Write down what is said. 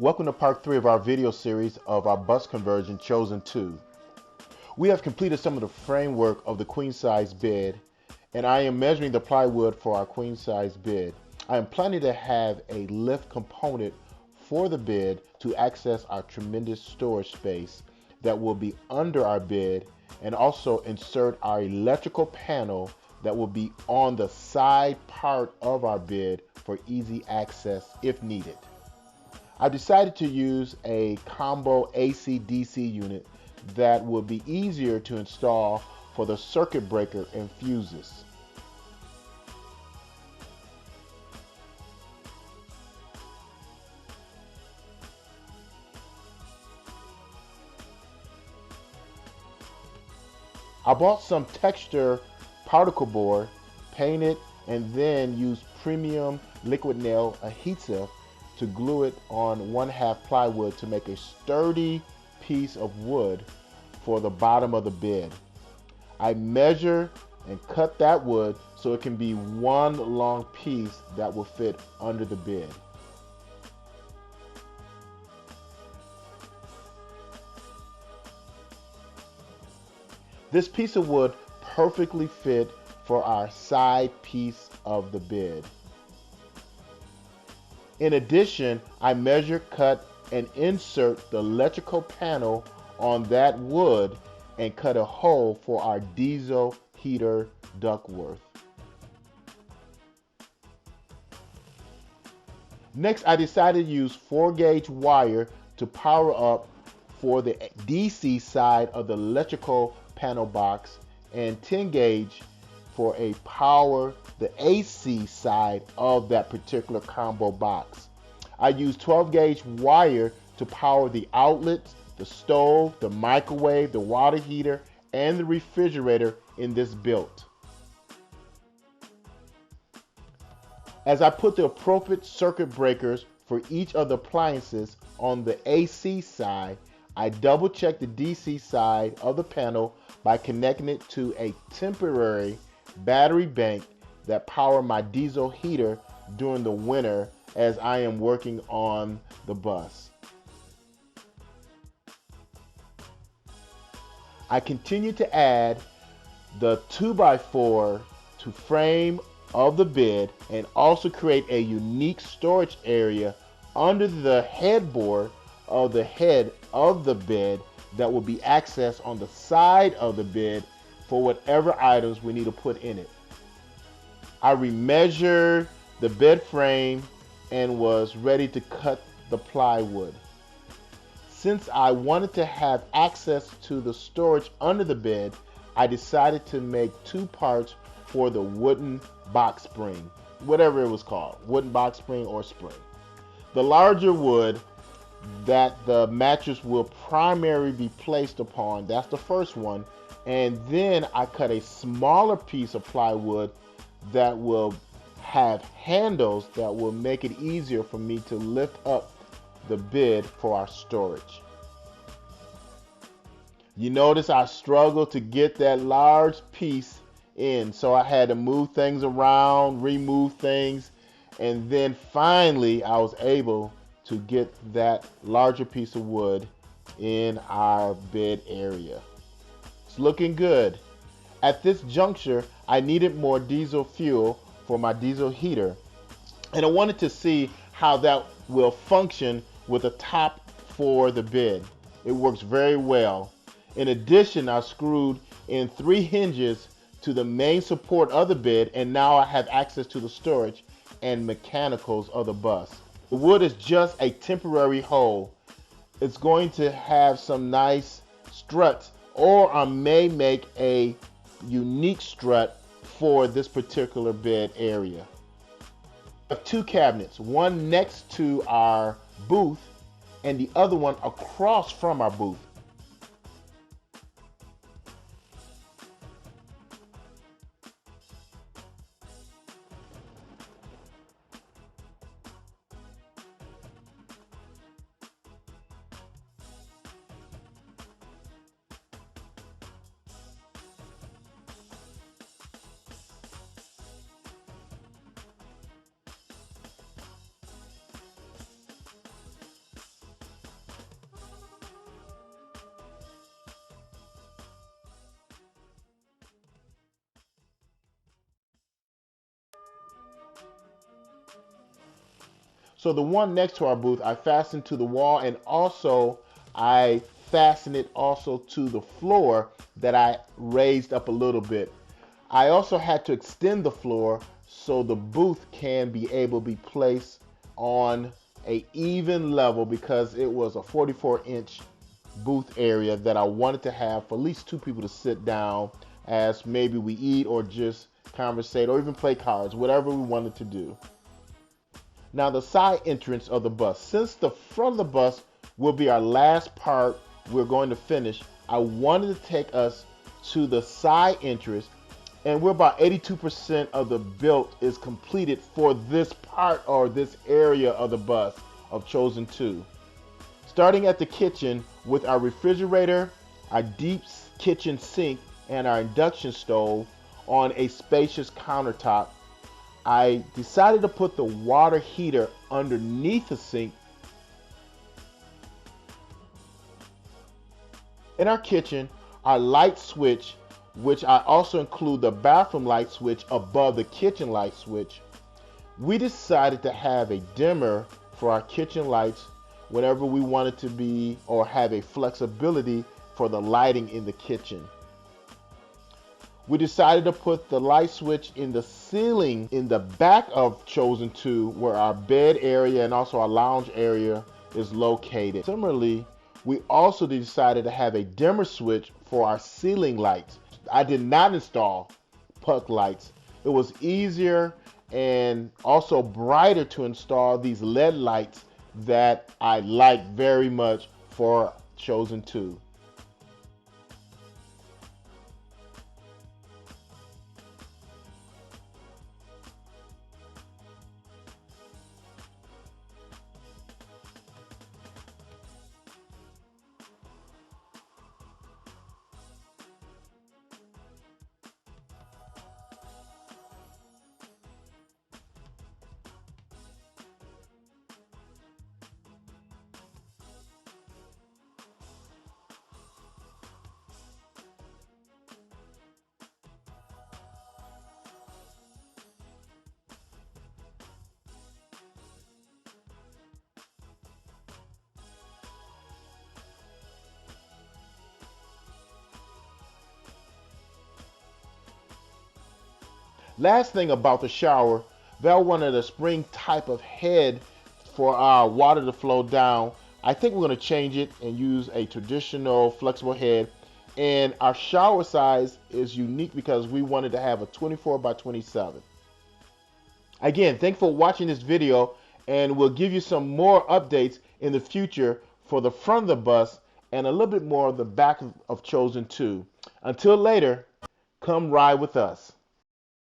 Welcome to part 3 of our video series of our bus conversion chosen 2. We have completed some of the framework of the queen size bed, and I am measuring the plywood for our queen size bed. I am planning to have a lift component for the bed to access our tremendous storage space that will be under our bed, and also insert our electrical panel that will be on the side part of our bed for easy access if needed. I've decided to use a combo AC-DC unit that will be easier to install for the circuit breaker and fuses. I bought some texture particle board, painted, and then used premium liquid nail adhesive to glue it on 1/2 plywood to make a sturdy piece of wood for the bottom of the bed. I measure and cut that wood so it can be one long piece that will fit under the bed. This piece of wood perfectly fit for our side piece of the bed. In addition, I measure, cut, and insert the electrical panel on that wood and cut a hole for our diesel heater ductwork. Next, I decided to use 4-gauge wire to power up for the DC side of the electrical panel box, and 10-gauge for a power the AC side of that particular combo box. I use 12-gauge wire to power the outlets, the stove, the microwave, the water heater, and the refrigerator in this build. As I put the appropriate circuit breakers for each of the appliances on the AC side, I double check the DC side of the panel by connecting it to a temporary battery bank that power my diesel heater during the winter as I am working on the bus. I continue to add the 2x4 to frame of the bed and also create a unique storage area under the headboard of the head of the bed that will be accessed on the side of the bed for whatever items we need to put in it. I remeasured the bed frame and was ready to cut the plywood. Since I wanted to have access to the storage under the bed, I decided to make 2 parts for the wooden box spring, whatever it was called, wooden box spring or spring. The larger wood that the mattress will primarily be placed upon, that's the first one, and then I cut a smaller piece of plywood that will have handles that will make it easier for me to lift up the bed for our storage. You notice I struggled to get that large piece in, so I had to move things around, remove things, and then finally I was able to get that larger piece of wood in our bed area. It's looking good. At this juncture, I needed more diesel fuel for my diesel heater, and I wanted to see how that will function with a top for the bed. It works very well. In addition, I screwed in 3 hinges to the main support of the bed, and now I have access to the storage and mechanicals of the bus. The wood is just a temporary hole. It's going to have some nice struts, or I may make a unique strut for this particular bed area. I have 2 cabinets, one next to our booth and the other one across from our booth. So the one next to our booth, I fastened to the wall, and also I fastened it also to the floor that I raised up a little bit. I also had to extend the floor so the booth can be able to be placed on a even level, because it was a 44-inch booth area that I wanted to have for at least two people to sit down as maybe we eat or just conversate or even play cards, whatever we wanted to do. Now the side entrance of the bus. Since the front of the bus will be our last part we're going to finish, I wanted to take us to the side entrance, and we're about 82% of the build is completed for this part or this area of the bus of Chosen 2. Starting at the kitchen with our refrigerator, our deep kitchen sink, and our induction stove on a spacious countertop, I decided to put the water heater underneath the sink. In our kitchen, our light switch, which I also include the bathroom light switch above the kitchen light switch. We decided to have a dimmer for our kitchen lights whenever we wanted to be or have a flexibility for the lighting in the kitchen. We decided to put the light switch in the ceiling in the back of Chosen 2, where our bed area and also our lounge area is located. Similarly, we also decided to have a dimmer switch for our ceiling lights. I did not install puck lights. It was easier and also brighter to install these LED lights that I like very much for Chosen 2. Last thing about the shower, Val wanted a spring type of head for our water to flow down. I think we're going to change it and use a traditional flexible head. And our shower size is unique because we wanted to have a 24 by 27. Again, thanks for watching this video, and we'll give you some more updates in the future for the front of the bus and a little bit more of the back of Chosen 2. Until later, come ride with us.